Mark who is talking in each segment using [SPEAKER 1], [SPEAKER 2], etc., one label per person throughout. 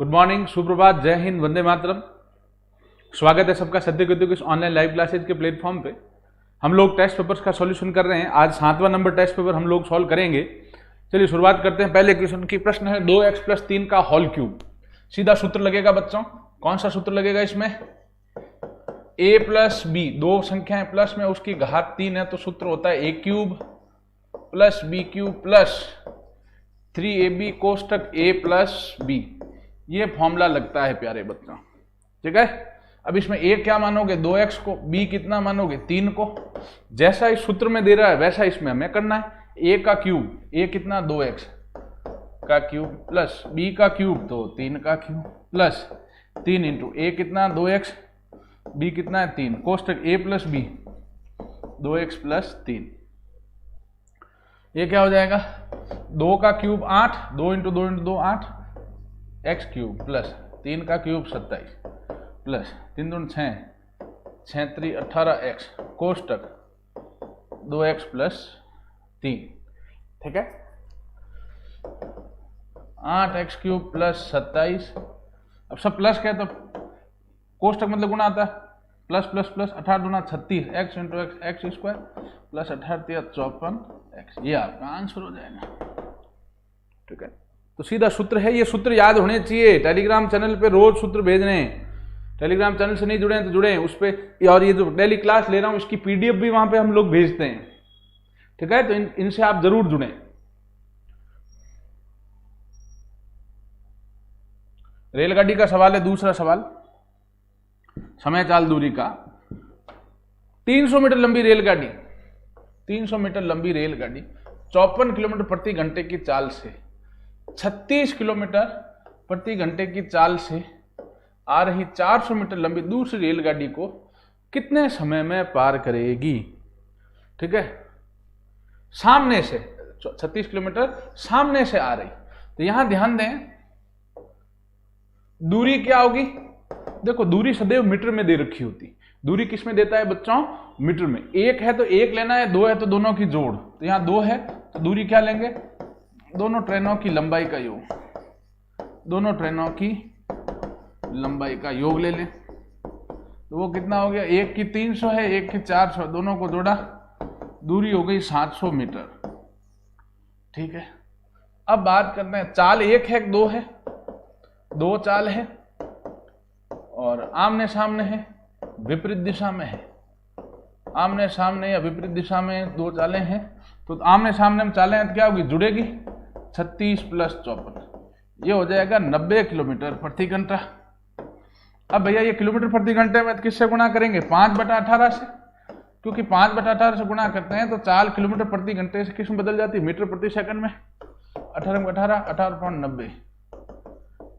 [SPEAKER 1] Good morning, सुप्रभात, जय हिंद, वंदे मातरम। स्वागत है सबका सत्यकृत्यों की ऑनलाइन लाइव क्लासेज के प्लेटफॉर्म पे। हम लोग टेस्ट पेपर्स का सॉल्यूशन कर रहे हैं। आज 7वां नंबर टेस्ट पेपर हम लोग सॉल्व करेंगे। चलिए शुरुआत करते हैं। पहले क्वेश्चन की प्रश्न है 2x + 3 का होल क्यूब। सीधा सूत्र लगेगा बच्चों। कौन सा सूत्र लगेगा इसमें? a + b, दो संख्याएं प्लस में उसकी घात 3 है तो सूत्र होता है a³ + b³ + 3ab कोष्टक a + b। ये फॉर्मूला लगता है प्यारे बच्चों, ठीक है। अब इसमें a क्या मानोगे? 2x को। b कितना मानोगे? 3 को। जैसा इस सूत्र में दे रहा है वैसा इसमें हमें करना है। a का क्यूब, a कितना? 2x का क्यूब प्लस b का क्यूब तो 3 का क्यूब प्लस 3 इंटू a कितना? 2x, b कितना है? 3, कोष्टक a + b 2x + 3। ये क्या हो जाएगा? 2 का cube 8, 2 into 2 into 2 8, x cube plus 3 का क्यूब 27 प्लस 3 दूनी 6, 6 3 18x कोष्टक 2x + 3, ठीक है। 8x cube plus 27। अब सब प्लस क्या है तो कोष्टक मतलब गुणा आता है। प्लस प्लस प्लस 18 दूना 36 x into x square plus 18 × 54x। ये आपका आंसर हो जाएगा, ठीक है। तो सीधा सूत्र है। ये सूत्र याद होने चाहिए। टेलीग्राम चैनल पे रोज सूत्र भेज रहे हैं। टेलीग्राम चैनल से नहीं जुड़े हैं तो जुड़े हैं उस पर। और ये जो डेली क्लास ले रहा हूं इसकी पीडीएफ भी वहां पे हम लोग भेजते हैं, ठीक है। तो इनसे आप जरूर जुड़ें। रेलगाड़ी का सवाल है। दूसरा सवाल समय चाल दूरी का। 300 मीटर लंबी रेलगाड़ी, 300 मीटर लंबी रेलगाड़ी 54 किलोमीटर प्रति घंटे की चाल से 36 किलोमीटर प्रति घंटे की चाल से आ रही 400 मीटर लंबी दूसरी रेलगाड़ी को कितने समय में पार करेगी, ठीक है। सामने से 36 किलोमीटर सामने से आ रही। तो यहां ध्यान दें, दूरी क्या होगी? देखो दूरी सदैव मीटर में दे रखी होती। दूरी किस में देता है बच्चों? मीटर में। 1 है तो 1 लेना है, 2 है तो दोनों की जोड़। तो यहां 2 है तो दूरी क्या लेंगे? दोनों ट्रेनों की लंबाई का योग। दोनों ट्रेनों की लंबाई का योग ले लें तो वो कितना हो गया? 1 की 300 है, 1 की 400, दोनों को जोड़ा, दूरी हो गई 700 मीटर, ठीक है। अब बात करते हैं, चाल 1 है 2 है? 2 चाल है और आमने सामने है, विपरीत दिशा में है। आमने सामने या विपरीत दिशा में 2 चालें हैं। तो आमने सामने में चालें हैं तो क्या होगी? जुड़ेगी। 36 + 54, ये हो जाएगा 90 किलोमीटर प्रति घंटा। अब भैया ये किलोमीटर प्रति घंटे में किससे गुणा करेंगे? 5/18 से, क्योंकि 5/18 से गुणा करते हैं तो चाल किलोमीटर प्रति घंटे से किस में बदल जाती है? मीटर प्रति सेकंड में। 18 × 18 18.90,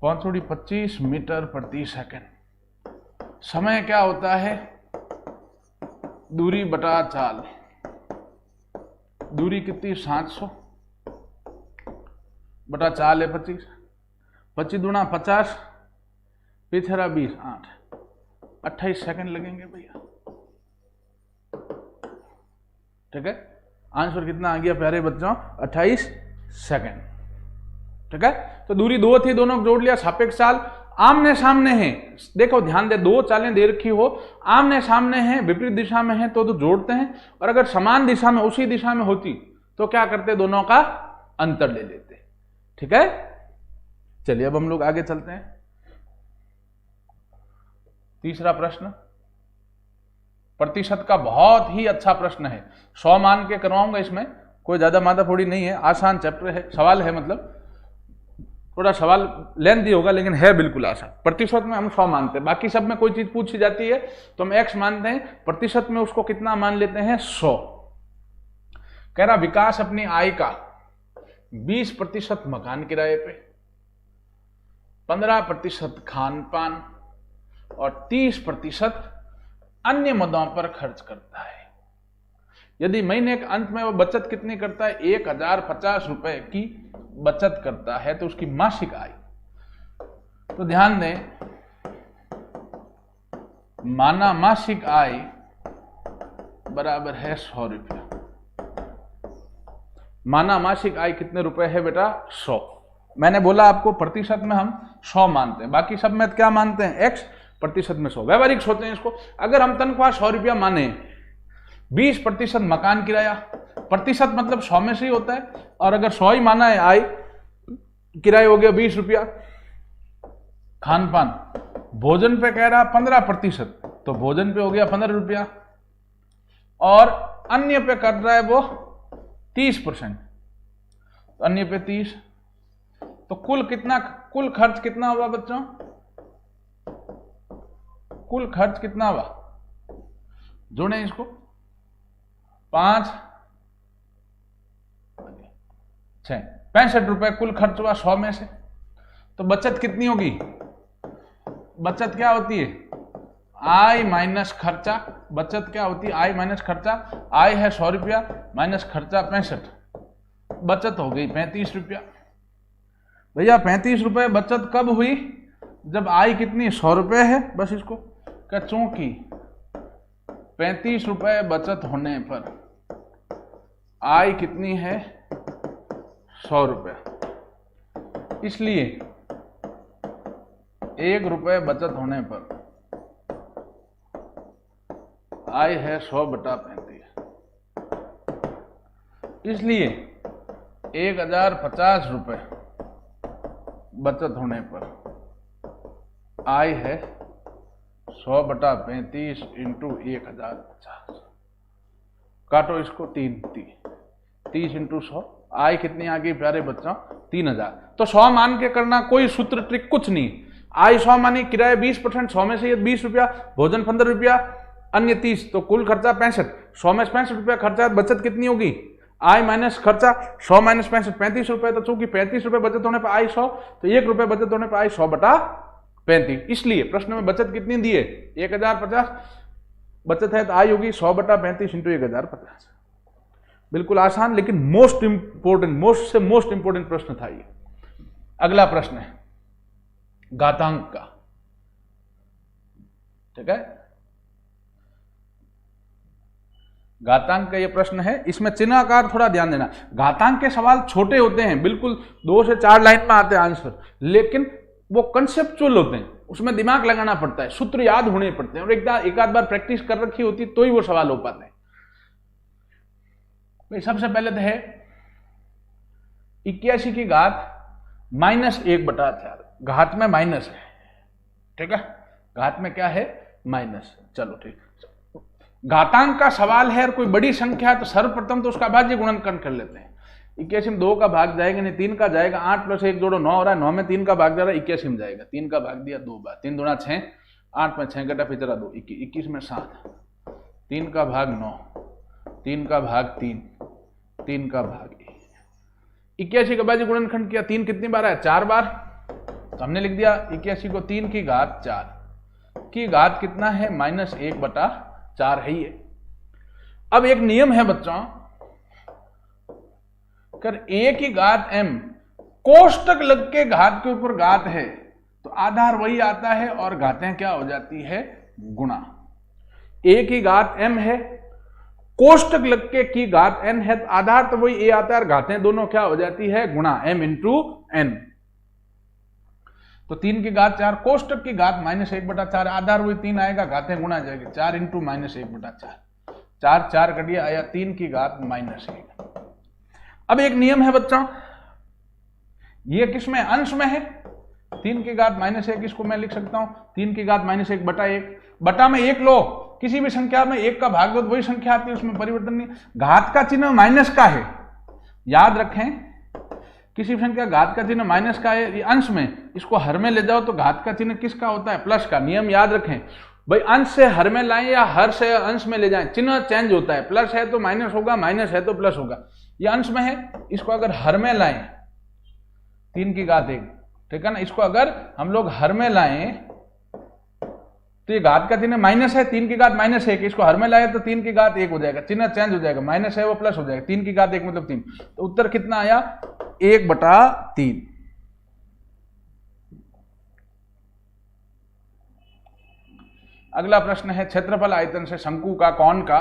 [SPEAKER 1] 5 × 25 मीटर प्रति सेकंड। समय क्या होता है? दूरी बटा चाल। दूरी कितनी? 700 बटा चाल है 25, 25 दूना 50, पिछड़ा 20, 8, 28 सेकंड लगेंगे भैया, ठीक है। आंसर कितना आ गया प्यारे बच्चों? 28 सेकंड, ठीक है। तो दूरी 2 थी, दोनों को जोड़ लिया। सापेक्ष चाल आमने सामने है। देखो ध्यान दे, 2 चालें दे रखी हो, आमने सामने हैं, विपरीत दिशा में है तो जोड़ते हैं। और अगर समान दिशा में, उसी दिशा में होती तो क्या करते? दोनों का अंतर ले लेते, ठीक है। चलिए अब हम लोग आगे चलते हैं। तीसरा प्रश्न प्रतिशत का बहुत ही अच्छा प्रश्न है। 100 मान के करवाऊंगा। इसमें कोई ज्यादा माथाफोड़ी नहीं है, आसान चैप्टर है, सवाल है, मतलब थोड़ा सवाल लेंथी होगा लेकिन है बिल्कुल आसान। प्रतिशत में हम 100 मानते हैं, बाकी सब में कोई चीज पूछी जाती है तो हम x मानते हैं, प्रतिशत में उसको कितना मान लेते हैं? 100। कह रहा विकास अपनी आय का 20% मकान किराए पे, 15% खान पान और 30% अन्य मदों पर खर्च करता है। यदि महीने के अंत में वो बचत कितनी करता है? 1050 रुपए की बचत करता है तो उसकी मासिक आय। तो ध्यान दें, माना मासिक आय बराबर है 100 रुपया। माना मासिक आय कितने रुपए है बेटा? 100। मैंने बोला आपको प्रतिशत में हम 100 मानते हैं, बाकी सब में क्या मानते हैं x, प्रतिशत में 100। व्यावहारिक सोचते हैं इसको, अगर हम तनख्वाह 100 रुपया माने, 20% मकान किराया, प्रतिशत मतलब 100 में से ही होता है, और अगर 100 ही माना है आई, किराया हो गया 20 रुपया, खान पान, भोजन पे कह रहा 15%, तो भोजन पे हो गया 15 रुपया, और अन्य पे कर रहा है वो 30%, तो अन्य पे 30, तो कुल खर्च कितना हुआ बच्चों? कुल खर्च कितना हुआ? जोड़ें इसको, 5 6 65 रुपए कुल खर्च हुआ 100 में से। तो बचत कितनी होगी? बचत क्या होती है? आय माइनस खर्चा। बचत क्या होती है? आय माइनस खर्चा। आय है 100 रुपया माइनस खर्चा 65, बचत हो गई 35 रुपया। भैया 35 रुपए बचत कब हुई? जब आय कितनी? 100 रुपए है, बस इसको क्या, चूंकि 35 रुपए बचत होने पर आय कितनी है? 100 रुपये, इसलिए 1 रुपये बचत होने पर आय है 100/35, इसलिए 1050 रुपये बचत होने पर आय है 100/35 इंटू 1050। काटो इसको, 30 इंटू 100, आय कितनी आ गई प्यारे बच्चों? 3000। तो 100 मान के करना, कोई सूत्र ट्रिक कुछ नहीं। आय 100 मानी, किराया 20%, 100 में से ये 20 रुपया, भोजन 15 रुपया, अन्य 30, तो कुल खर्चा 65, 100 में 65 रुपया खर्चा, बचत कितनी होगी? आय माइनस खर्चा, 100 माइनस 65, 35 रुपए। तो चूंकि 35 रुपए बचत होने पर आय 100, तो 1 रुपए बचत होने पर आय 100/35। इसलिए प्रश्न में बचत कितनी दी है? 1050 बचत है, तो आय होगी 100/35 इंटू 1050। बिल्कुल आसान, लेकिन मोस्ट इंपोर्टेंट प्रश्न था ये। अगला प्रश्न है घातांक का, ठीक है। घातांक का ये प्रश्न है, इसमें चिन्हाकार थोड़ा ध्यान देना। घातांक के सवाल छोटे होते हैं, बिल्कुल 2 से 4 लाइन में आते हैं आंसर, लेकिन वो कंसेप्चुअल होते हैं, उसमें दिमाग लगाना पड़ता है, सूत्र याद होने पड़ते हैं, और एक आध बार प्रैक्टिस कर रखी होती तो ही वो सवाल हो पाते हैं। सबसे पहले तो है 81 की घात -1/4। घात में माइनस है, ठीक है, घात में क्या है? माइनस। चलो ठीक, घातांक का सवाल है और कोई बड़ी संख्या है तो सर्वप्रथम तो उसका भाज्य गुणनखंड कर लेते हैं। 81 में 2 का भाग जाएगा नहीं, 3 का जाएगा, 8 + 1 जोड़ो 9 हो रहा है, 9 में 3 का भाग जा रहा है, 81 में जाएगा, 3 का भाग दिया 2 बार, 3 दूना 6, 8 में 6 घटा फिर 2, 21 में 7, 3 का भाग 9, 3 का भाग 3, 3 का भाग 1। 81 का भाज्य गुणनखंड किया, 3 कितनी बार है? 4 बार, तो हमने लिख दिया 81 को 3 की घात 4 की घात कितना है? -1/4 है ये। अब एक नियम है बच्चों, कर a की घात m कोष्टक लग के घात के ऊपर घात है तो आधार वही आता है और घातें क्या हो जाती है? गुणा। a की घात m है, कोष्टक लग के की घात n है, तो आधार तो वही a आता है और घातें दोनों क्या हो जाती है? गुणा, m इंटू n। तो 3 की घात 4, कोष्टक की घात -1/4, आधार वही 3 आएगा, घातें गुणा जाएगी, 4 इंटू -1/4, 4 4 कटिया आया 3 की घात -1। अब एक नियम है बच्चों, ये किसमें? अंश में है। 3 की घात -1 इसको मैं लिख सकता हूं 3 की घात -1/1, बटा में 1 लो, किसी भी संख्या में 1 का भाग दो वही संख्या आती है, उसमें परिवर्तन नहीं। घात का चिन्ह माइनस का है, याद रखें, किसी भी संख्या घात का चिन्ह माइनस का है, ये अंश में, इसको हर में ले जाओ तो घात का चिन्ह किसका होता है? प्लस का। नियम याद रखें भाई, अंश से हर में लाएं या हर से अंश में ले जाएं, चिन्ह चेंज होता है, प्लस है तो माइनस होगा, माइनस है तो प्लस होगा। ये अंश में है, इसको अगर हर में लाएं 3 की घात 1, ठीक है ना, इसको अगर हम लोग हर में लाएं तो ये घात का चिन्ह माइनस है, 3 की घात -1, इसको हर में लाए तो 3 की घात 1 हो जाएगा, चिन्ह चेंज हो जाएगा, माइनस है वो प्लस हो जाएगा, 3 की घात 1 मतलब 3, तो उत्तर कितना आया? 1/3। अगला प्रश्न है क्षेत्रफल आयतन से शंकु का, कौन का,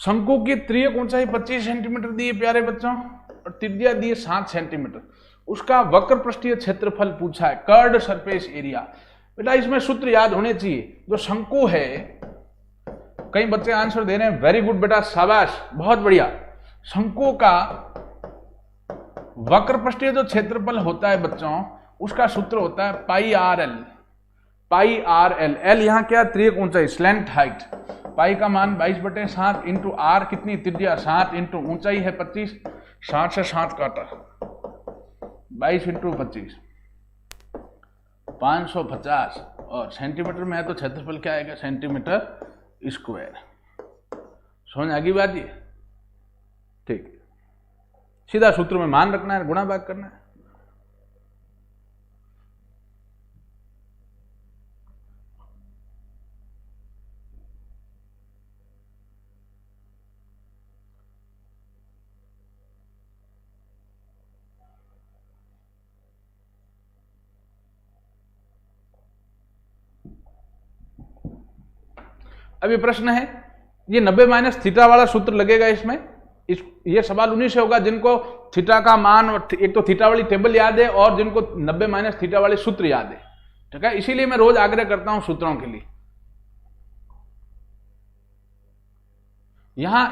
[SPEAKER 1] शंकु की त्रियक ऊंचाई 25 सेंटीमीटर दी है प्यारे बच्चों, और त्रिज्या दी है 7 सेंटीमीटर। उसका वक्र पृष्ठीय क्षेत्रफल पूछा है, कर्ड सरफेस एरिया। बेटा इसमें सूत्र याद होने चाहिए। जो शंकु है, कई बच्चे आंसर दे रहे हैं, वेरी गुड बेटा, शाबाश, बहुत बढ़िया। शंकु का वक्र पृष्ठीय जो क्षेत्रफल होता है बच्चों, उसका सूत्र होता है पाई आर एल। पाई आर एल, एल यहां क्या, त्रियक ऊंचाई, स्लैंट हाइट। पाई का मान 22/7 इंटू आर कितनी, त्रिज्या 7 इंटू ऊंचाई है 25, 60 से 7 काटा, 22 इंटू 25 550, और सेंटीमीटर में है तो क्षेत्रफल क्या आएगा, सेंटीमीटर स्क्वायर। समझ आ गई बात ये? ठीक, सीधा सूत्र में मान रखना है, गुणा भाग करना है। अब ये प्रश्न है, ये 90 माइनस थीटा वाला सूत्र लगेगा इसमें। ये सवाल उन्हीं से होगा जिनको थीटा का मान, एक तो थीटा वाली टेबल याद है और जिनको 90 माइनस थीटा वाले सूत्र याद है। ठीक है, इसीलिए मैं रोज आग्रह करता हूं सूत्रों के लिए। यहां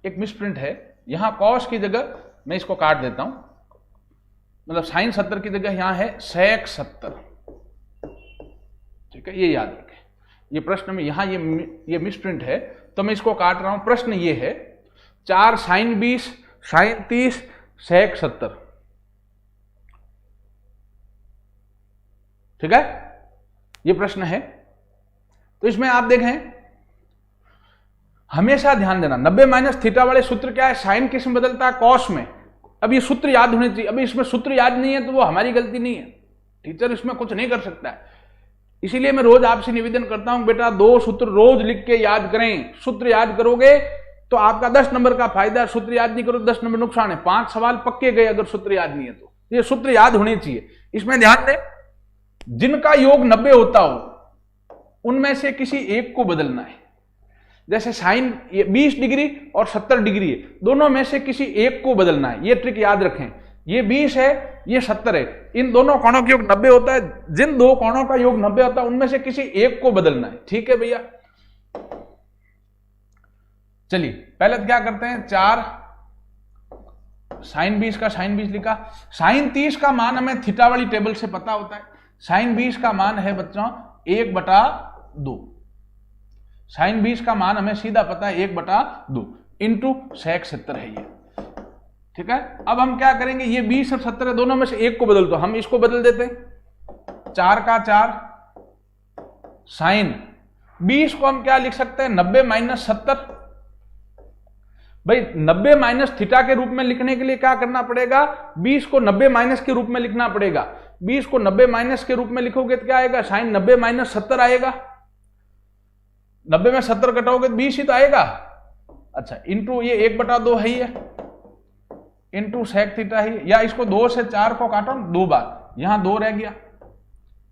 [SPEAKER 1] एक मिसप्रिंट है, यहां कॉस की जगह मैं इसको काट देता हूं, मतलब साइन 70 की जगह यहां है सेक 70। ठीक है, ये याद रखें। ये प्रश्न में यहां ये मिसप्रिंट है, तो मैं इसको काट रहा हूं। प्रश्न ये है 4 साइन 20 साइन 30 सेक 70। ठीक है, ये प्रश्न है। तो इसमें आप देखें, हमेशा ध्यान देना 90 माइनस थीटा वाले सूत्र क्या है, साइन किस में बदलता है, कॉस में। अब ये सूत्र याद होने चाहिए। अभी इसमें सूत्र याद नहीं है तो वो हमारी गलती नहीं है, टीचर इसमें कुछ नहीं कर सकता है। इसीलिए मैं रोज आपसे निवेदन करता हूं, बेटा 2 सूत्र रोज लिख के याद करें। सूत्र याद करोगे तो आपका 10 नंबर का फायदा है, सूत्र याद नहीं करो 10 नंबर नुकसान है। 5 सवाल पक्के गए अगर सूत्र याद नहीं है तो। ये सूत्र याद होने चाहिए। इसमें ध्यान दें, जिनका योग 90 होता हो उनमें से किसी एक को बदलना है। जैसे साइन 20 डिग्री और 70 डिग्री है, दोनों में से किसी एक को बदलना है। ये ट्रिक याद रखें। ये 20 है, ये 70 है, इन दोनों कोणों का योग 90 होता है। जिन 2 कोणों का योग 90 होता है उनमें से किसी एक को बदलना है। ठीक है भैया, चलिए पहले तो क्या करते हैं, 4 साइन 20 का साइन 20 लिखा। साइन 30 का मान हमें थीटा वाली टेबल से पता होता है। साइन 20 का मान है बच्चों 1/2। साइन 20 का मान हमें सीधा पता है 1/2 इंटू सेक 70 है ये। ठीक है, अब हम क्या करेंगे, ये 20 और 70 दोनों में से एक को बदल दो। हम इसको बदल देते हैं, 4 का 4 साइन 20 को हम क्या लिख सकते हैं, 90 माइनस 70। भाई 90 माइनस थीटा के रूप में लिखने के लिए क्या करना पड़ेगा, 20 को 90 माइनस के रूप में लिखना पड़ेगा। 20 को 90 माइनस के रूप में लिखोगे तो क्या आएगा, साइन 90 माइनस 70 आएगा। 90 में 70 कटाओगे तो 20 ही तो आएगा। अच्छा, इंटू ये 1/2 है ही है, इंटू सेक थीटा ही, या इसको 2 से 4 को काटो 2 बार, यहां 2 रह गया,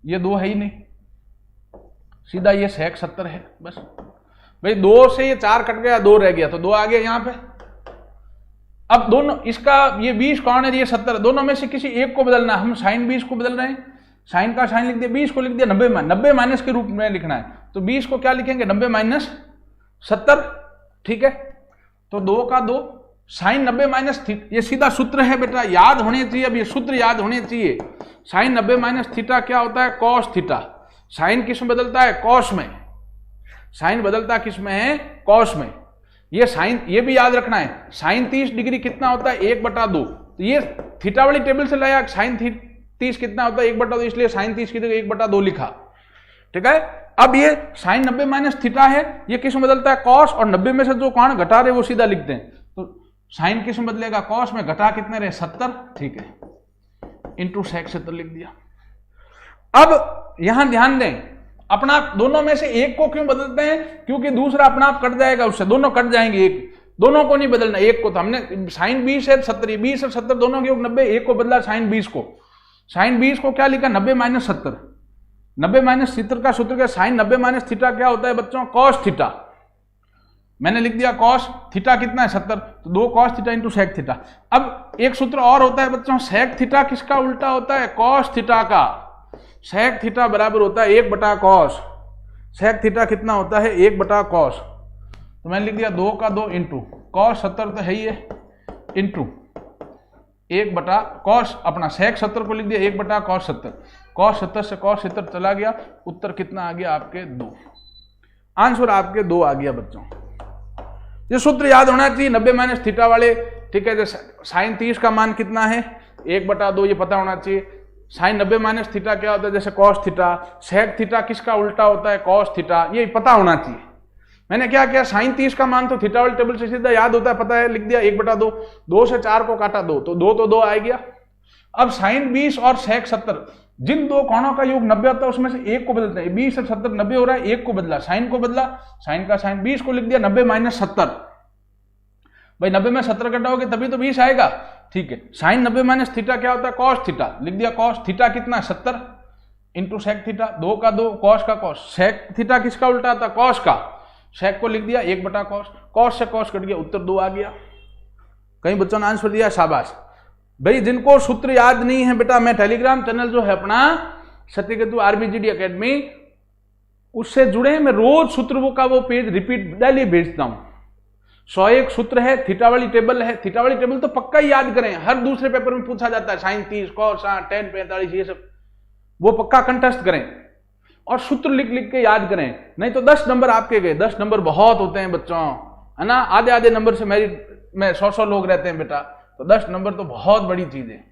[SPEAKER 1] ये 2 है ही नहीं, सीधा ये सेक 70 है बस। भाई 2 से ये 4 कट गया, 2 रह गया तो 2 आ गया यहां पे। अब दोनों इसका ये 20 कौन है, ये 70, दोनों में से किसी एक को बदलना है। हम साइन 20 को बदल रहे हैं, साइन का साइन लिख दिया, 20 को लिख दिया 90 माइनस के रूप में लिखना है। तो 20 को क्या लिखेंगे, 90 माइनस 70। ठीक है, तो 2 का 2 साइन 90 माइनस थीटा, ये सीधा सूत्र है बेटा, याद होने चाहिए। अब ये सूत्र याद होने चाहिए। साइन 90 माइनस थीटा क्या होता है, कॉस थीटा। साइन किस में बदलता है, कॉस में। साइन बदलता किस में है, कॉस में। ये साइन, ये भी याद रखना है, साइन 30 डिग्री कितना होता है, 1/2। तो ये थीटा वाली टेबल से लाया, साइन 30 कितना होता है, 1/2, इसलिए साइन 30 की जगह 1/2 लिखा। ठीक है, अब ये साइन 90 माइनस थीटा है, ये किस में बदलता है, कॉस, और 90 में से जो कोण घटा रहे वो सीधा लिखते हैं। तो साइन किस में बदलेगा, कॉस में, घटा कितने रहे 70। ठीक है, इंटू सेक 70 लिख दिया। अब यहां ध्यान दें, अपना दोनों में से एक को क्यों बदलते हैं, क्योंकि दूसरा अपना आप कट जाएगा उससे, दोनों कट जाएंगे, एक दोनों को नहीं बदलना, एक को। तो हमने साइन 20 है 70, 20 और 70 दोनों के योग 90, एक को बदला साइन 20 को। साइन 20 को क्या लिखा, 90 माइनस 70। 90 माइनस 70 का सूत्र क्या, साइन 90 माइनस थीटा क्या होता है बच्चों, कॉस थीटा। मैंने लिख दिया कॉस थीटा कितना है 70, तो 2 cos theta into sec theta. अब एक सूत्र और होता है बच्चों, सेक थीटा किसका उल्टा होता है, कॉस थीटा का। सेक थीटा बराबर होता है 1 बटा कॉस। सेक थीटा कितना होता है 1 बटा कॉस, तो मैंने लिख दिया 2 का 2 इंटू कॉस 70 तो है ही है, इंटू 1 बटा कॉस, अपना सेक 70 को लिख दिया 1 बटा कॉस 70। कॉस 70 से कॉस 70 चला गया, उत्तर कितना आ गया आपके 2। आंसर आपके 2 आ गया बच्चों। ये सूत्र याद होना चाहिए 90 माइनस थीटा वाले, ठीक है। जैसे साइन 30 का मान कितना है 1 बटा 2, ये पता होना चाहिए। साइन 90 माइनस थीटा क्या होता है, जैसे कॉस थीटा। सेक थीटा किसका उल्टा होता है, कॉस थीटा, ये पता होना चाहिए। मैंने क्या किया, साइन 30 का मान तो थीटा वाले टेबल से सीधा याद होता है, पता है, लिख दिया 1 बटा 2। 2 से 4 को काटा 2, तो 2 तो 2 आ गया। अब साइन 20 और सेक 70, जिन दो कोणों का योग 90 होता है उसमें से एक को बदलते हैं। 20 और 70 90 हो रहा है, एक को बदला, साइन को बदला, साइन का साइन 20 को लिख दिया 90 माइनस 70। भाई 90 में 70 घटाओगे तभी तो 20 आएगा, ठीक है। साइन 90 माइनस थीटा क्या होता है, कॉस थीटा, लिख दिया कॉस थीटा कितना 70 इंटू सेक थीटा, 2 का 2 कॉस का कॉस। सेक थीटा किसका उल्टा था, कॉस का। सेक को लिख दिया 1 बटा कॉस, कॉस से कॉस कट गया, उत्तर 2 आ गया। कई बच्चों ने आंसर दिया, शाबाश। भाई जिनको सूत्र याद नहीं है बेटा, मैं टेलीग्राम चैनल जो है अपना सत्यकेतु आरबीजीडी एकेडमी, उससे जुड़े, मैं रोज सूत्र का वो पेज रिपीट डेली भेजता हूं। 101 सूत्र है, थीटा वाली टेबल है। थीटा वाली टेबल तो पक्का ही याद करें, हर दूसरे पेपर में पूछा जाता है, साइन 30 कॉस 60 tan 45 ये सब, वो पक्का कंटेस्ट करें और सूत्र लिख लिख के याद करें, नहीं तो 10 नंबर आपके गए। 10 नंबर बहुत होते हैं बच्चों, है ना, आधे आधे नंबर से मेरिट में 100 लोग रहते हैं बेटा, तो 10 नंबर तो बहुत बड़ी चीज है।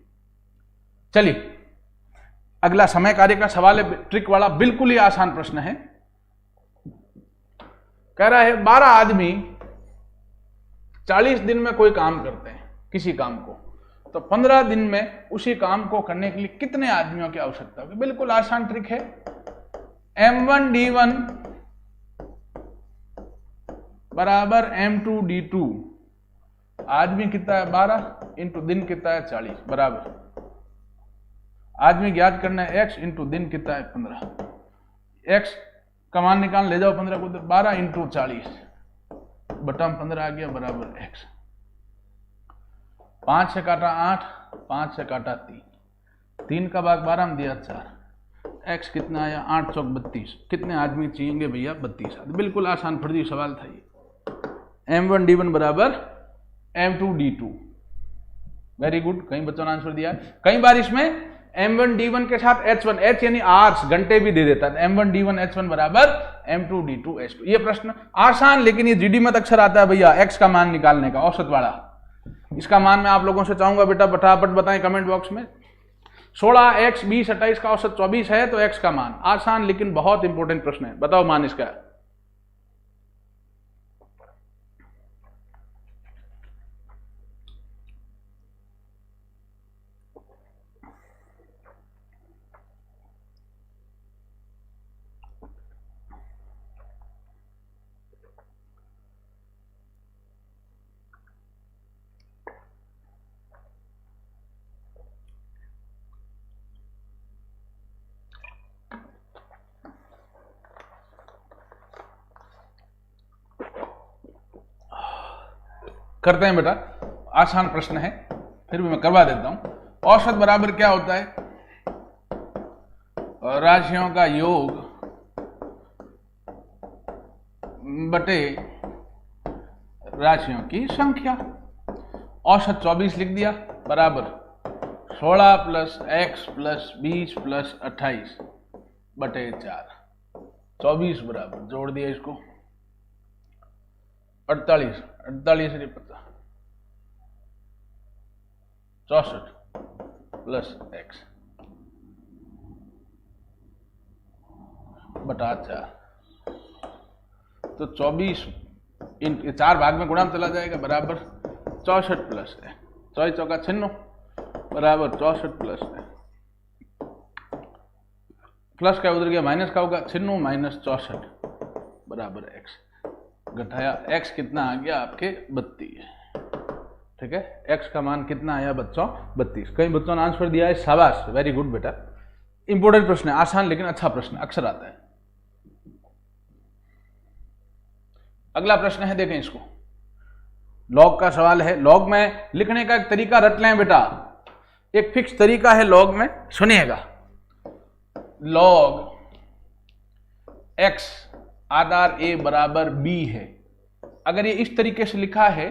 [SPEAKER 1] चलिए अगला समय कार्य का सवाल है, ट्रिक वाला, बिल्कुल ही आसान प्रश्न है। कह रहा है 12 आदमी 40 दिन में कोई काम करते हैं, किसी काम को, तो 15 दिन में उसी काम को करने के लिए कितने आदमियों की आवश्यकता होगी। बिल्कुल आसान ट्रिक है। M1D1 बराबर M2D2, आदमी कितना है 12 इंटू दिन कितना है 40, बराबर आदमी ज्ञात करना है x इंटू दिन कितना है 15। x का मान निकाल, ले जाओ 15 को, 12 इंटू 40 बटा 15 आ गया, बराबर x। 5 से काटा 8, 5 से काटा 3, 3 का भाग 12 में दिया 4, x कितना आया 8 चौक 32। कितने आदमी चाहिए भैया, 32 आदमी। बिल्कुल आसान फर्जी सवाल था ये। M1D1 बराबर M2D2, वेरी गुड। कई बच्चों ने आंसर दिया। कई बार इसमें M1D1 के साथ H1, H यानी आवर्स, घंटे भी दे देता है। M1D1 H1 बराबर M2D2 H2। ये प्रश्न आसान, लेकिन ये जीडी में अक्सर आता है भैया, x का मान निकालने का, औसत वाला। इसका मान मैं आप लोगों से चाहूंगा बेटा फटाफट बताएं कमेंट बॉक्स में। 16 x 20 28 का औसत 24 है, तो x का मान। आसान लेकिन बहुत इंपॉर्टेंट प्रश्न है, बताओ मान इसका। करते हैं बेटा, आसान प्रश्न है, फिर भी मैं करवा देता हूं। औसत बराबर क्या होता है, राशियों का योग बटे राशियों की संख्या। औसत 24 लिख दिया, बराबर 16 प्लस x प्लस 20 प्लस 28 बटे 4, 24 बराबर, जोड़ दिया इसको 48, 48 नहीं पता, 64 प्लस x बटा 4, तो 24 इन 4 भाग में गुणा चला जाएगा, बराबर 64 प्लस है, 4 चौका 96 बराबर 64 प्लस है, प्लस का उधर गया माइनस का होगा, 96 माइनस 64 बराबर x। घटाया x कितना आ गया आपके 32, ठीक है। x का मान कितना आया बच्चों 32। कई बच्चों ने आंसर दिया है, शाबाश, वेरी गुड बेटा। इंपॉर्टेंट प्रश्न है, आसान लेकिन अच्छा प्रश्न, अक्सर आता है। अगला प्रश्न है, देखें इसको, लॉग का सवाल है। लॉग में लिखने का एक तरीका रट लें बेटा, एक फिक्स तरीका है लॉग में, सुनिएगा। लॉग x आधार a बराबर b है। अगर ये इस तरीके से लिखा है,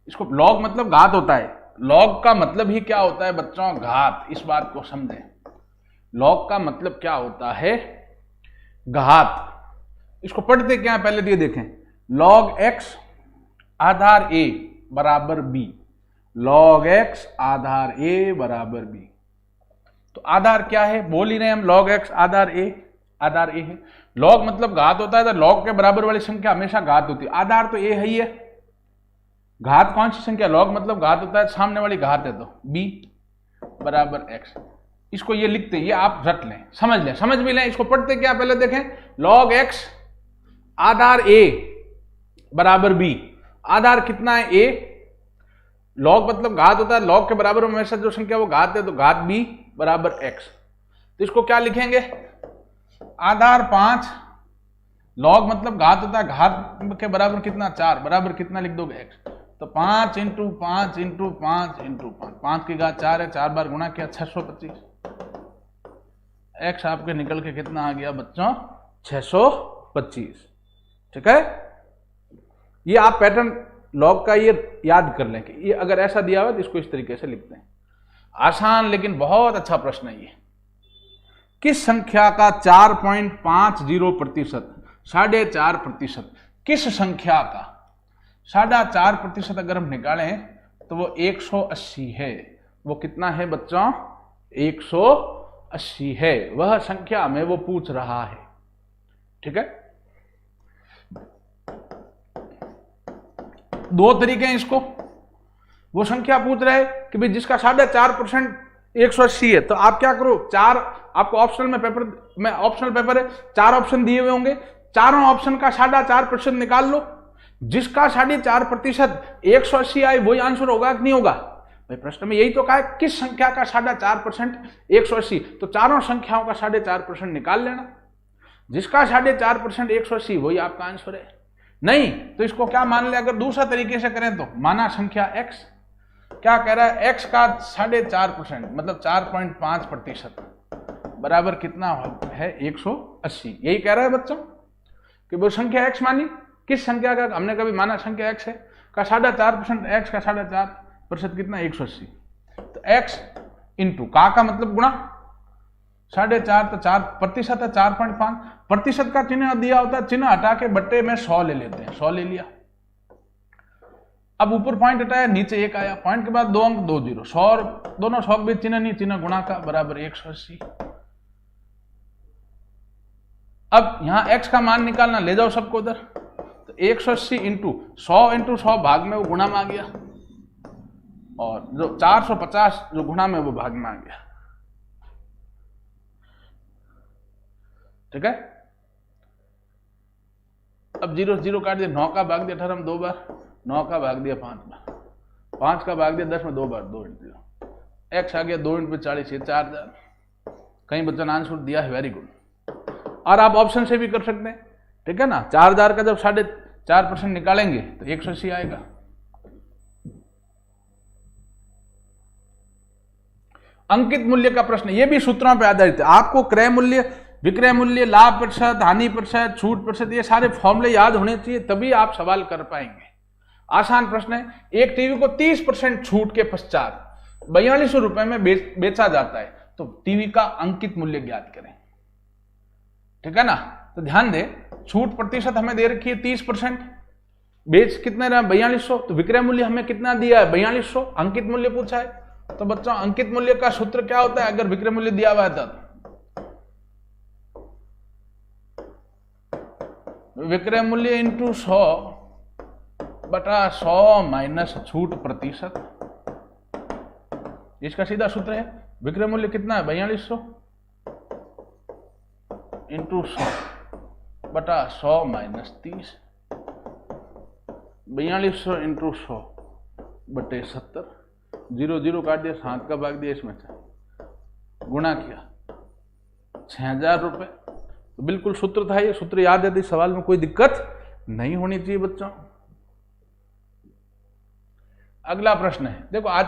[SPEAKER 1] इसको लॉग मतलब घात होता है। लॉग का मतलब ही क्या होता है बच्चों? घात। इस बात को समझें, लॉग का मतलब क्या होता है? घात। इसको पढ़ते क्या है पहले ये देखें, लॉग x आधार a बराबर b, log x Aadhaar a बराबर b। तो आधार क्या है? बोल ही रहे हम, log x Aadhaar a, Aadhaar a है। लॉग मतलब घात होता है, तो लॉग के बराबर वाली संख्या हमेशा घात होती है। आधार तो a है ही है, घात कौन सी संख्या? लॉग मतलब घात होता है, सामने वाली घात है, तो b बराबर x। इसको ये लिखते हैं, ये आप रट लें, समझ लें, समझ भी लें। इसको पढ़ते क्या पहले देखें, लॉग x आधार a बराबर b। आधार कितना है? a। लॉग मतलब घात होता है, लॉग के बराबर हमेशा जो संख्या वो घात है, तो घात b बराबर x। तो इसको क्या लिखेंगे? आधार 5, लॉग मतलब घात होता है, घात के बराबर कितना? 4, बराबर कितना लिख दोगे? x। तो 5 इंटू 5 इंटू 5 इंटू 5, 5 की घात 4 है, 4 बार गुणा किया 625। x आपके निकल के कितना आ गया बच्चों? 625। ठीक है, ये आप पैटर्न लॉग का ये याद कर लें कि ये अगर ऐसा दिया हुआ तो इसको इस तरीके से लिखते हैं। आसान लेकिन बहुत अच्छा प्रश्न है ये। किस संख्या का 4.50%, 4.5%, किस संख्या का 4.5% अगर हम निकालें तो वो 180 है। वो कितना है बच्चों? 180 है, वह संख्या में वो पूछ रहा है। ठीक है, दो तरीके हैं इसको। वो संख्या पूछ रहा है कि भाई जिसका 4.5% 180 है, तो आप क्या करो, चार, आपको ऑप्शनल में पेपर में, ऑप्शनल पेपर है, 4 ऑप्शन दिए हुए होंगे, चारों ऑप्शन का 4.5% निकाल लो। जिसका 4.5% 180 आए वही आंसर होगा कि नहीं होगा? भाई प्रश्न में यही तो कहा है, किस संख्या का 4.5% 180, तो चारों संख्याओं का 4.5% निकाल लेना। जिसका 4.5% 180 वही आपका आंसर है। नहीं तो इसको क्या मान ले, अगर दूसरा तरीके से करें तो माना संख्या x, क्या कह रहा है? x का 4.5% मतलब 4.5% बराबर कितना है? 180। यही कह रहा है बच्चों कि वो संख्या x मानी। किस संख्या का? हमने कभी माना संख्या x है, का 4.5%, x का 4.5% कितना? 180। तो x इंटू का मतलब गुणा 4.5, तो 4% है, 4.5%। का चिन्ह दिया होता है, चिन्ह हटा के बट्टे में 100 ले लेते हैं, 100 ले लिया। अब ऊपर पॉइंट हटाया, नीचे 1 आया, पॉइंट के बाद 2 अंक 2 0, 100 और दोनों 100 के बीच चिन्ह नहीं, चिन्ह गुणा का, बराबर 180। अब यहां x का मान निकालना, ले जाओ सबको उधर। तो 180 इंटू 100 भाग में वो गुणा में आ गया, और जो 450 जो गुणा में वो भाग में आ गया। ठीक है, अब 0 0 काट दिया, 9 का भाग दिया 18 में 2 बार, 9 का भाग दिया 5 बार, 5 का भाग दिया 10 में 2 बार, 2 इंटू 0, x आ गया 2 इंटू 40, 4000। कहीं बच्चों ने आंसर दिया है, वेरी गुड। और आप ऑप्शन से भी कर सकते हैं, ठीक है ना। 4000 का जब 4.5% निकालेंगे तो 180 आएगा। अंकित मूल्य का प्रश्न, ये भी सूत्रों पर आधारित है। आपको क्रय मूल्य, विक्रय मूल्य, लाभ प्रतिशत, हानि प्रतिशत, छूट प्रतिशत, ये सारे फॉर्मूले याद होने चाहिए, तभी आप सवाल कर पाएंगे। आसान प्रश्न है। एक टीवी को 30% छूट के पश्चात 4200 रुपए में बेचा जाता है, तो टीवी का अंकित मूल्य ज्ञात करें। ठीक है ना, तो ध्यान दें, छूट प्रतिशत हमें दे रखी है 30%, बेच कितने रहा? 4200। तो विक्रय मूल्य हमें कितना दिया है? 4200। अंकित मूल्य पूछा है, तो बच्चों अंकित मूल्य का सूत्र क्या होता है अगर विक्रय मूल्य दिया हुआ है? तो विक्रय मूल्य इंटू 100/100 माइनस छूट प्रतिशत, इसका सीधा सूत्र है। विक्रय मूल्य कितना है? 4200 इंटू 100/100 माइनस 30, 4200 इंटू 100/70, 0 0 काट दिया, 7 का भाग दिया, इसमें गुणा किया 6000 रुपए। तो बिल्कुल सूत्र था, ये सूत्र याद है, सवाल में कोई दिक्कत नहीं होनी चाहिए बच्चों। अगला प्रश्न है, देखो आज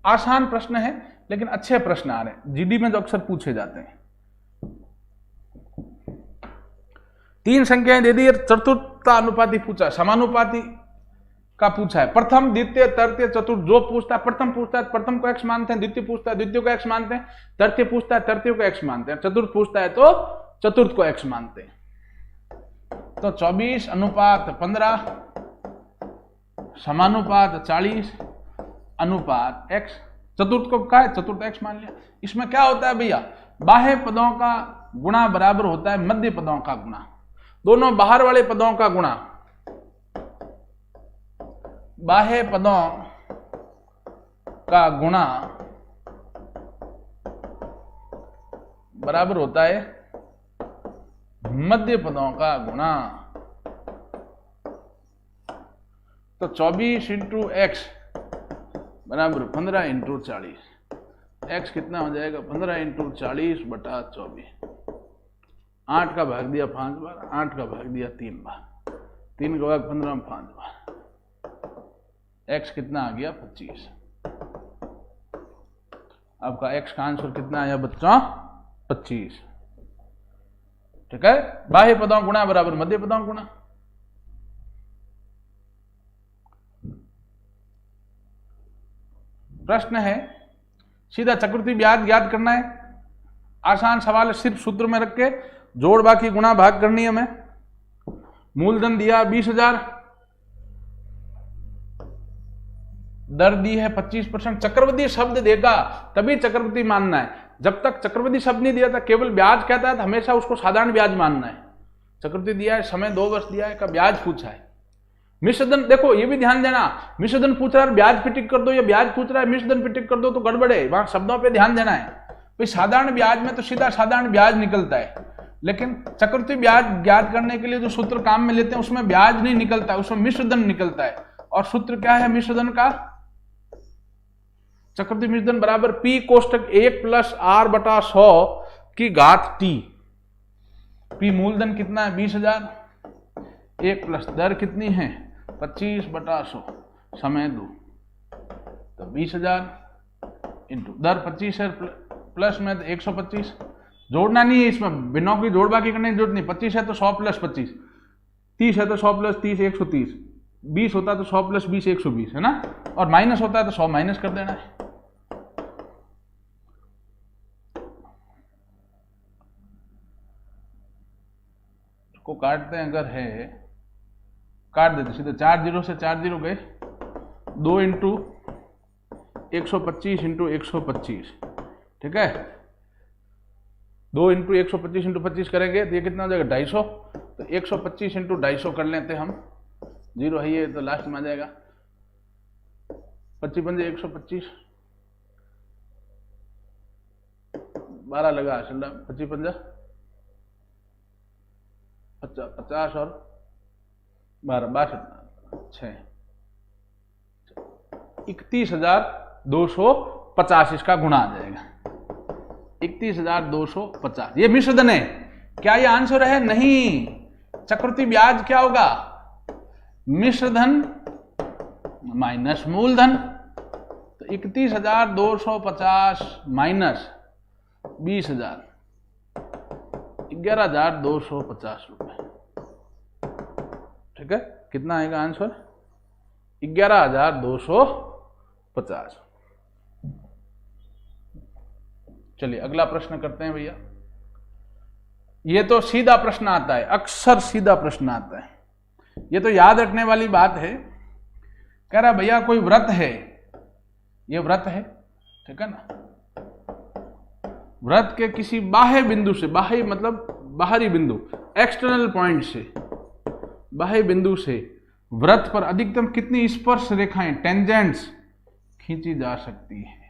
[SPEAKER 1] आसान प्रश्न है लेकिन अच्छे प्रश्न आ रहे हैं, जीडी में जो अक्सर पूछे जाते हैं। 3 संख्याएं दे दी, चतुर्थता अनुपाती पूछा, समानुपाती का पूछा है, प्रथम द्वितीय तृतीय चतुर्थ। जो पूछता है प्रथम पूछता है प्रथम को x मानते हैं, द्वितीय पूछता है द्वितीय को x मानते हैं, तृतीय पूछता है तृतीय को x मानते हैं, चतुर्थ पूछता है तो चतुर्थ को x मानते हैं। तो 24 अनुपात 15 समानुपात 40 अनुपात x, चतुर्थ को क्या है, चतुर्थ x मान लिया। इसमें क्या होता है भैया, बाह्य पदों का गुणा बराबर होता है मध्य पदों का गुणा, दोनों बाहर वाले पदों का गुणा बाह्य पदों का गुणा बराबर होता है मध्य पदों का गुणा। तो 24 इंटू एक्स बराबर 15 इंटू 40। एक्स कितना हो जाएगा, 15 इंटू 40 बटा 24। 8 का भाग दिया 5 बार, 8 का भाग दिया 3 बार, 3 का भाग 15 में 5 बार। x कितना आ गया 25। आपका x का आंसर कितना आया बच्चों, 25। ठीक है, बाह्य पदों गुणा बराबर मध्य पदों गुणा। प्रश्न है, सीधा चक्रवृद्धि ब्याज याद करना है, आसान सवाल है, सिर्फ सूत्र में रख के जोड़ बाकी गुणा भाग करनी है हमें। मूलधन दिया 20,000, दर दी है 25%। चक्रवृद्धि शब्द देगा तभी चक्रवृद्धि मानना है, जब तक चक्रवृद्धि शब्द नहीं दिया था, केवल ब्याज कहता है तो हमेशा उसको साधारण ब्याज मानना है। चक्रवृद्धि दिया है, समय 2 वर्ष दिया है, का ब्याज पूछा है। मिश्रधन देखो ये भी ध्यान देना, मिश्रधन पूछ रहा है ब्याज पे टिक कर दो, या ब्याज पूछ रहा है मिश्रधन पे टिक कर दो तो गड़बड़ है, वहां शब्दों पे ध्यान देना है। भाई साधारण ब्याज में तो सीधा साधारण ब्याज निकलता है, लेकिन चक्रवृद्धि ब्याज ज्ञात करने के लिए जो सूत्र काम में लेते हैं उसमें ब्याज नहीं निकलता है, उसमें मिश्रधन निकलता है। और सूत्र क्या है मिश्रधन का, चक्रवृद्धि मिश्रधन बराबर P कोष्टक 1 प्लस R बटा 100 की घात T। P मूलधन कितना है 20,000, 1 प्लस दर कितनी है 25 बटा 100, समय 2, तो 20,000 इंटू दर 25 है, प्लस में तो 125। जोड़ना नहीं है इसमें, बिना की जोड़ बाकी करने की जरूरत नहीं। 25 है तो 100 प्लस 25, 30 है तो 100 प्लस 30 130, 20 होता है तो 100 प्लस 20 120 है ना, और माइनस होता है तो 100 माइनस कर देना है। को काटते हैं अगर है, काट देते सीधे, 4 जीरो से 4 जीरो गए, 2 इंटू 125 इंटू 125। ठीक है, 2 इंटू 125 इंटू 25 करेंगे तो ये कितना हो जाएगा 250। तो 125 इंटू 250 कर लेते हम, जीरो है ये तो लास्ट में आ जाएगा, 25 पंजे 125, 12 लगा 25 पंजा 50 और 12 62 31,250 इसका गुणा आ जाएगा, 31,250। ये मिश्रधन है, क्या ये आंसर है? नहीं। चक्रवृद्धि ब्याज क्या होगा? मिश्रधन माइनस मूलधन, तो 31,250 माइनस 20,000, 11,250 रुपए। ठीक है, कितना आएगा आंसर? 11,250। चलिए अगला प्रश्न करते हैं भैया। ये तो सीधा प्रश्न आता है, अक्सर सीधा प्रश्न आता है, ये तो याद रखने वाली बात है। कह रहा भैया कोई व्रत है, ये व्रत है, ठीक है ना, व्रत के किसी बाह्य बिंदु से, बाह्य मतलब बाहरी बिंदु, एक्सटर्नल पॉइंट से, बाह्य बिंदु से व्रत पर अधिकतम कितनी स्पर्श रेखाएं, टेंजेंट्स खींची जा सकती है?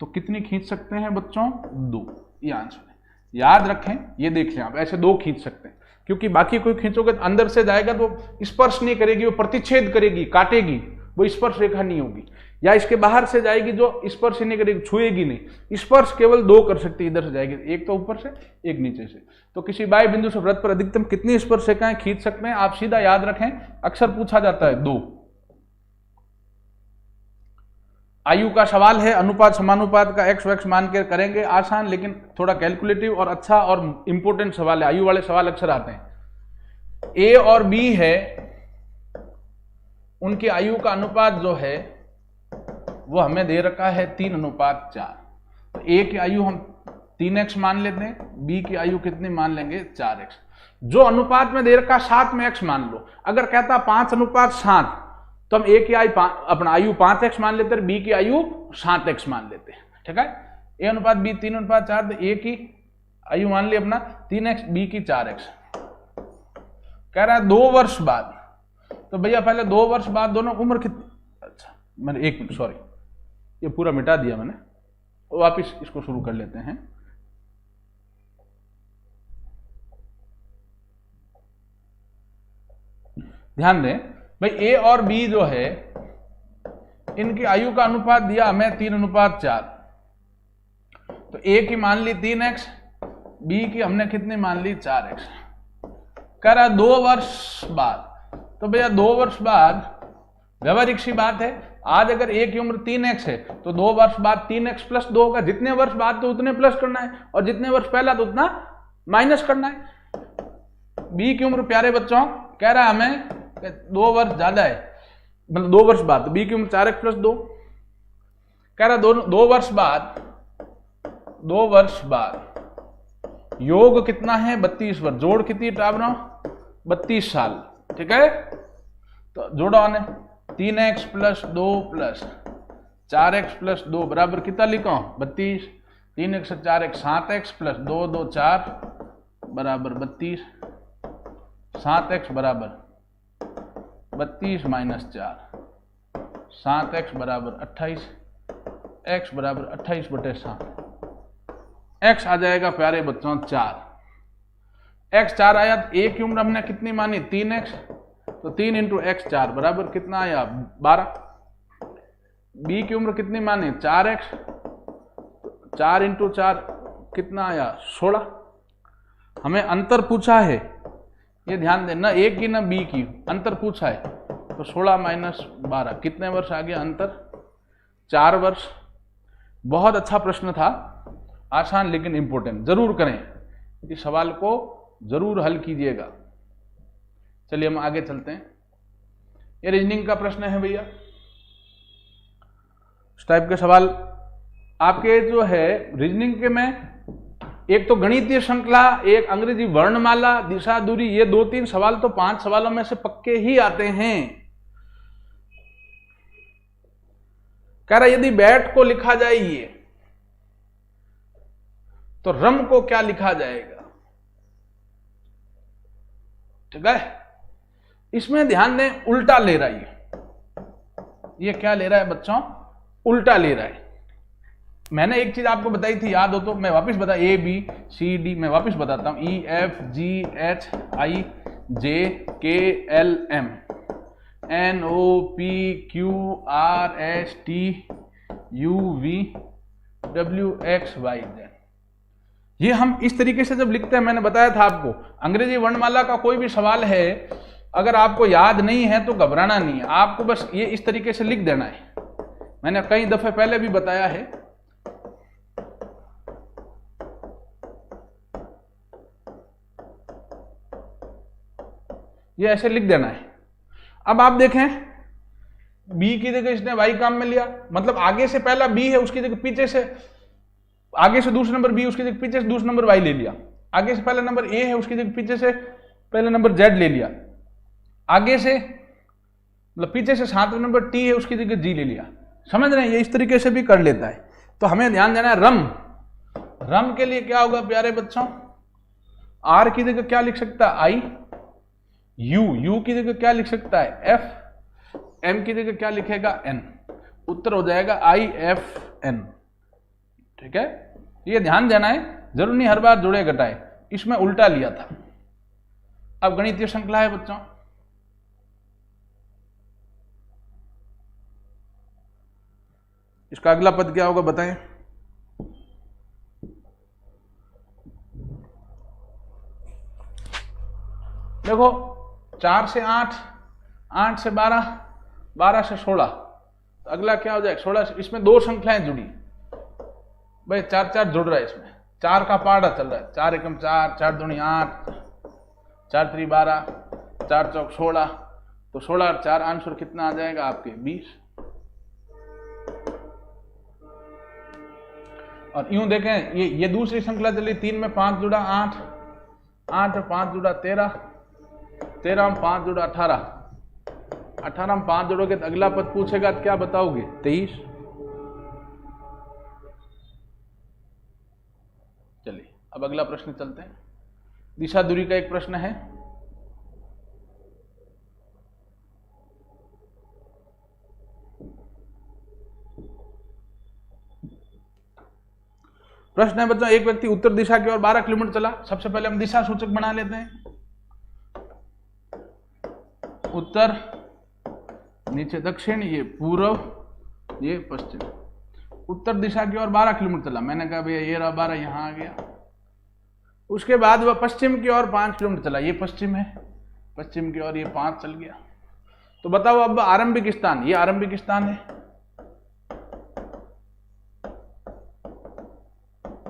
[SPEAKER 1] तो कितनी खींच सकते हैं बच्चों? 2। ये आंसर है, याद रखें, ये देख लें आप, ऐसे 2 खींच सकते हैं, क्योंकि बाकी कोई खींचोगे तो अंदर से जाएगा तो स्पर्श नहीं करेगी, वो प्रतिच्छेद करेगी, काटेगी, वो स्पर्श रेखा नहीं होगी। या इसके बाहर से जाएगी जो स्पर्श नहीं करेगी, छुएगी नहीं, स्पर्श केवल दो कर सकती है, इधर से जाएगी, एक तो ऊपर से एक नीचे से। तो किसी बाह्य बिंदु से वृत्त पर अधिकतम कितनी स्पर्शिकाएं खींच सकते हैं? आप सीधा याद रखें, अक्सर पूछा जाता है 2। आयु का सवाल है, अनुपात समानुपात का एक्स वैक्स मान के करेंगे, आसान लेकिन थोड़ा कैलकुलेटिव और अच्छा और इंपोर्टेंट सवाल है। आयु वाले सवाल अक्सर आते हैं। ए और बी है, उनकी आयु का अनुपात जो है वो हमें दे रखा है 3:4। तो ए की आयु हम 3x मान लेते हैं, बी की आयु कितनी मान लेंगे? 4x। जो अनुपात में दे रखा 7 में x मान लो। अगर कहता 5:7 तो हम ए की अपना आयु 5x मान लेते हैं, बी की आयु 7x मान लेते हैं। ठीक है, ए अनुपात बी 3:4, तो ए की आयु मान ली अपना 3x, बी की 4x। कह रहा है 2 वर्ष बाद, तो भैया पहले 2 वर्ष बाद दोनों उम्र कितनी? अच्छा मैंने 1 मिनट, सॉरी, ये पूरा मिटा दिया मैंने, वापिस इसको शुरू कर लेते हैं। ध्यान दें भाई, ए और बी जो है इनकी आयु का अनुपात दिया हमें 3:4। तो ए की मान ली 3x, बी की हमने कितनी मान ली? 4x। कह रहा 2 वर्ष बाद, तो भैया 2 वर्ष बाद व्यवहारिक सी बात है, आज अगर ए की उम्र 3x है तो 2 वर्ष बाद 3x + 2 होगा। जितने वर्ष बाद तो उतने प्लस करना है, और जितने वर्ष पहला तो उतना माइनस करना है। बी की उम्र प्यारे बच्चों कह रहा है हमें 2 वर्ष ज्यादा है, मतलब 2 वर्ष बाद, तो बी की उम्र 4x + 2। कह रहा 2 वर्ष बाद, 2 वर्ष बाद योग कितना है? 32 वर्ष। जोड़ कितनी टावरों? 32 साल। ठीक है, तो जोड़ो आने 3x + 2 + 4x + 2 बराबर कितना लिखो? 32। 3x से 4x 7x + 2 2 4 बराबर 32। 7x बराबर 32 - 4, 7x बराबर 28, x बराबर 28/7। x आ जाएगा प्यारे बच्चों 4। x 4 आया, तो a की उम्र हमने कितनी मानी? 3x, तो 3 × x 4 बराबर कितना आया? 12। b की उम्र कितनी मानी? 4x, 4 × 4 कितना आया? 16। हमें अंतर पूछा है, ये ध्यान देना, ए की ना बी की, अंतर पूछा है, तो 16 - 12 कितने वर्ष आ गया अंतर? 4 वर्ष। बहुत अच्छा प्रश्न था, आसान लेकिन इंपॉर्टेंट। जरूर करें, इस सवाल को जरूर हल कीजिएगा। चलिए हम आगे चलते हैं। ये रीजनिंग का प्रश्न है भैया। इस टाइप के सवाल आपके जो है रीजनिंग के में, एक तो गणितीय श्रृंखला, एक अंग्रेजी वर्णमाला, दिशा दूरी, ये 2-3 सवाल तो 5 सवालों में से पक्के ही आते हैं। कह रहा यदि बैट को लिखा जाए ये, तो रम को क्या लिखा जाएगा? ठीक है, इसमें ध्यान दें, उल्टा ले रहा है ये क्या ले रहा है बच्चों? उल्टा ले रहा है। मैंने एक चीज आपको बताई थी, याद हो तो मैं वापस बता, A B C D, मैं वापस बताता हूं, E F G H I J K L M N O P Q R S T U V W X Y Z। ये हम इस तरीके से जब लिखते हैं, मैंने बताया था आपको, अंग्रेजी वर्णमाला का कोई भी सवाल है, अगर आपको याद नहीं है तो घबराना नहीं है, आपको बस ये इस तरीके से लिख देना है। मैंने कई दफे पहले भी बताया है। ये ऐसे लिख देना है। अब आप देखें, बी की जगह इसने वाई काम में लिया, मतलब आगे से पहला बी है, उसकी जगह पीछे से, आगे से दूसरा नंबर बी, उसकी जगह पीछे से दूसरा नंबर वाई ले लिया। आगे से पहला नंबर ए है, उसकी जगह पीछे से पहला नंबर जेड ले लिया। आगे से मतलब पीछे से 7वां नंबर टी है, उसकी जगह जी ले लिया। समझ रहे हैं, ये इस तरीके से भी कर लेता है। तो हमें ध्यान देना है, रम के लिए क्या होगा प्यारे बच्चों? आर की जगह क्या लिख सकता है? आई। यू की जगह क्या लिख सकता है? एफ। एम की जगह क्या लिखेगा? एन। उत्तर हो जाएगा IFN। ठीक है, ये ध्यान देना है, जरूर नहीं हर बार जोड़े घटाए, इसमें उल्टा लिया था। अब गणितीय श्रृंखला है बच्चों, इसका अगला पद क्या होगा बताएं। देखो 4 से 8, 8 से 12, 12 से 16, तो अगला क्या हो जाएगा 16 से, इसमें दो संख्याएं जुड़ी भाई, 4 4 जुड़ रहा है इसमें, 4 का पाड़ा चल रहा है, 4 एकम 4, 4 दूनी 8, 4 3 12, 4 चौक 16, तो 16 और 4 आंसर कितना आ जाएगा आपके 20। और यूं देखें ये दूसरी श्रृंखला चली, 3 में 5 जुड़ा 8, 8 में 5 जुड़ा 13, 13 में 5 जुड़ा 18, 18 में 5 जोड़ोगे तो अगला पद पूछेगा तो क्या बताओगे 23। चलिए अब अगला प्रश्न चलते हैं। दिशा दूरी का एक प्रश्न है। प्रश्न है बच्चों, एक व्यक्ति उत्तर दिशा की ओर 12 किलोमीटर चला। सबसे पहले हम दिशा सूचक बना लेते हैं। उत्तर, नीचे दक्षिण, ये पूर्व, ये पश्चिम। उत्तर दिशा की ओर 12 किलोमीटर चला। मैंने कहा भैया ये रहा 12, यहां आ गया। उसके बाद वह पश्चिम की ओर 5 किलोमीटर चला। ये पश्चिम है, पश्चिम की ओर ये 5 चल गया। तो बताओ अब आरंभिक स्थान, ये आरंभिक स्थान है,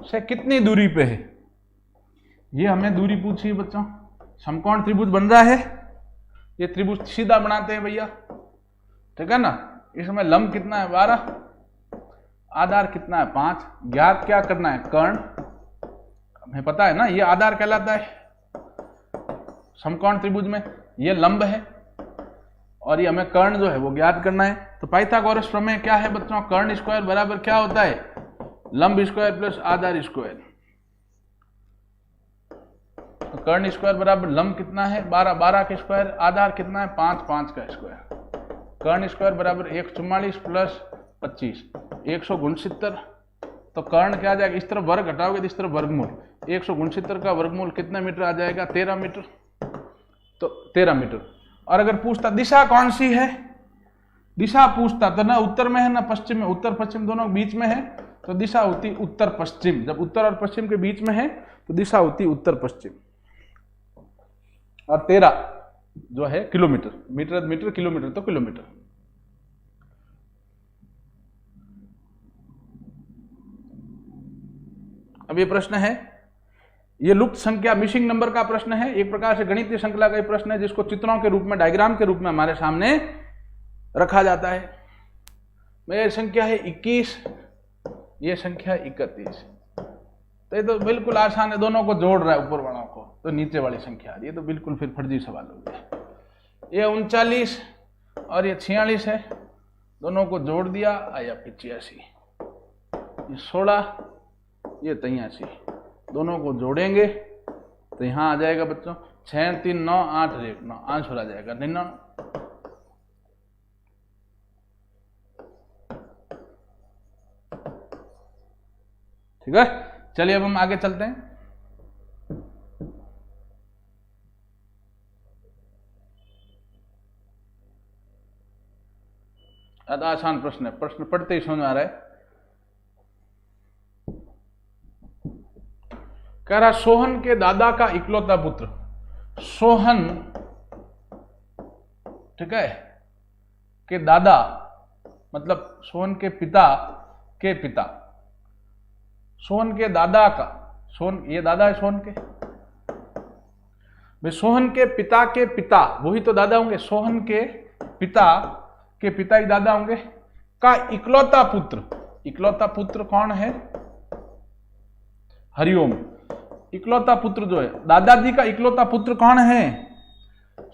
[SPEAKER 1] से कितनी दूरी पे है, ये हमें दूरी पूछी है बच्चों। समकोण त्रिभुज बन रहा है, ये त्रिभुज सीधा बनाते हैं भैया, ठीक है ना। इसमें लंब कितना है 12, आधार कितना है 5। ज्ञात क्या करना है, कर्ण, हमें पता है ना ये आधार कहलाता है समकोण त्रिभुज में, ये लंब है और ये हमें कर्ण जो है वो ज्ञात करना है। तो पाइथागोरस प्रमेय क्या है बच्चों, कर्ण स्क्वायर बराबर क्या होता है, लंब स्क्वायर प्लस आधार स्क्वायर। तो कर्ण स्क्वायर बराबर लंब कितना है 12, 12 का स्क्वायर, आधार कितना है 5, 5 का स्क्वायर। कर्ण स्क्वायर बराबर 144 प्लस 25, 169। तो कर्ण क्या आ जाएगा, इस तरफ वर्ग हटाओगे तो इस तरफ वर्गमूल, 169 का वर्गमूल कितने मीटर आ जाएगा 13 मीटर। तो 13 मीटर। और अगर पूछता दिशा कौन सी है, दिशा पूछता तो ना उत्तर में है ना पश्चिम में, उत्तर पश्चिम दोनों बीच में है, तो दिशा होती उत्तर पश्चिम। जब उत्तर और पश्चिम के बीच में है तो दिशा होती उत्तर पश्चिम। और 13 जो है किलोमीटर, मीटर मीटर, किलोमीटर तो किलोमीटर। अब ये प्रश्न है, ये लुप्त संख्या मिसिंग नंबर का प्रश्न है। एक प्रकार से गणितीय श्रृंखला का प्रश्न है जिसको चित्रों के रूप में, डायग्राम के रूप में हमारे सामने रखा जाता है। ये संख्या है 21, ये संख्या 31। तो ये तो बिल्कुल आसान है, दोनों को जोड़ रहा है ऊपर वालों को, तो नीचे वाली संख्या, ये तो बिल्कुल फिर फर्जी सवाल हो गया। ये 39 और ये 46 है, दोनों को जोड़ दिया आया 85। ये 16, ये 83, दोनों को जोड़ेंगे तो यहां आ जाएगा बच्चों 6 3 9 8 1 9, आंसर आ जाएगा 99। ठीक है, चलिए अब हम आगे चलते हैं। आसान प्रश्न है, प्रश्न पढ़ते ही समझ आ रहा है। कह रहा सोहन के दादा का इकलौता पुत्र, सोहन, ठीक है, के दादा मतलब सोहन के पिता के पिता, सोहन के दादा का, सोहन ये दादा है सोहन के, भाई सोहन के पिता वही तो दादा होंगे, सोहन के पिता ही दादा होंगे, का इकलौता पुत्र। इकलौता पुत्र कौन है, हरिओम। इकलौता पुत्र जो है, दादाजी का इकलौता पुत्र कौन है,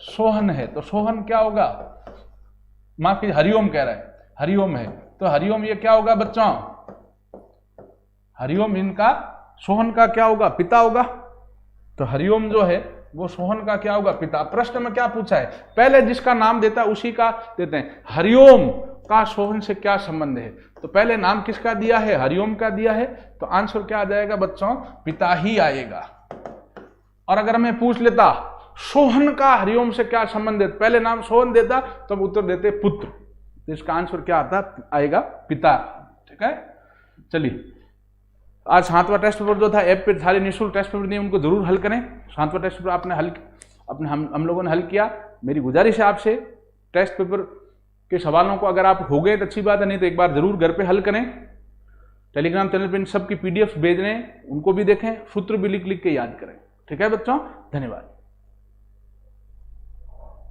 [SPEAKER 1] सोहन है। तो सोहन क्या होगा, माफ कीजिए हरिओम कह रहा है, हरिओम है। तो हरिओम ये क्या होगा बच्चों, हरिओम इनका सोहन का क्या होगा, पिता होगा। तो हरिओम जो है वो सोहन का क्या होगा, पिता। प्रश्न में क्या पूछा है, पहले जिसका नाम देता है उसी का देते हैं। हरिओम का सोहन से क्या संबंध है, तो पहले नाम किसका दिया है, हरिओम का दिया है, तो आंसर क्या आ जाएगा बच्चों, पिता ही आएगा। और अगर हमें पूछ लेता सोहन का हरिओम से क्या संबंध है, पहले नाम सोहन देता तो उत्तर देते पुत्र, तो इसका आंसर क्या आता आएगा, पिता। ठीक है, चलिए आज 7वां टेस्ट पेपर जो था ऐप पे सारे निःशुल्क टेस्ट पेपर दिए, उनको जरूर हल करें। 7वां टेस्ट पेपर आपने हल अपने हम लोगों ने हल किया। मेरी गुजारिश है आपसे, टेस्ट पेपर के सवालों को अगर आप हो गए तो अच्छी बात है, नहीं तो एक बार जरूर घर पे हल करें। टेलीग्राम चैनल पे इन सब की PDF भेज रहे हैं, उनको भी देखें, सूत्र भी लिख लिख के याद करें। ठीक है बच्चों, धन्यवाद।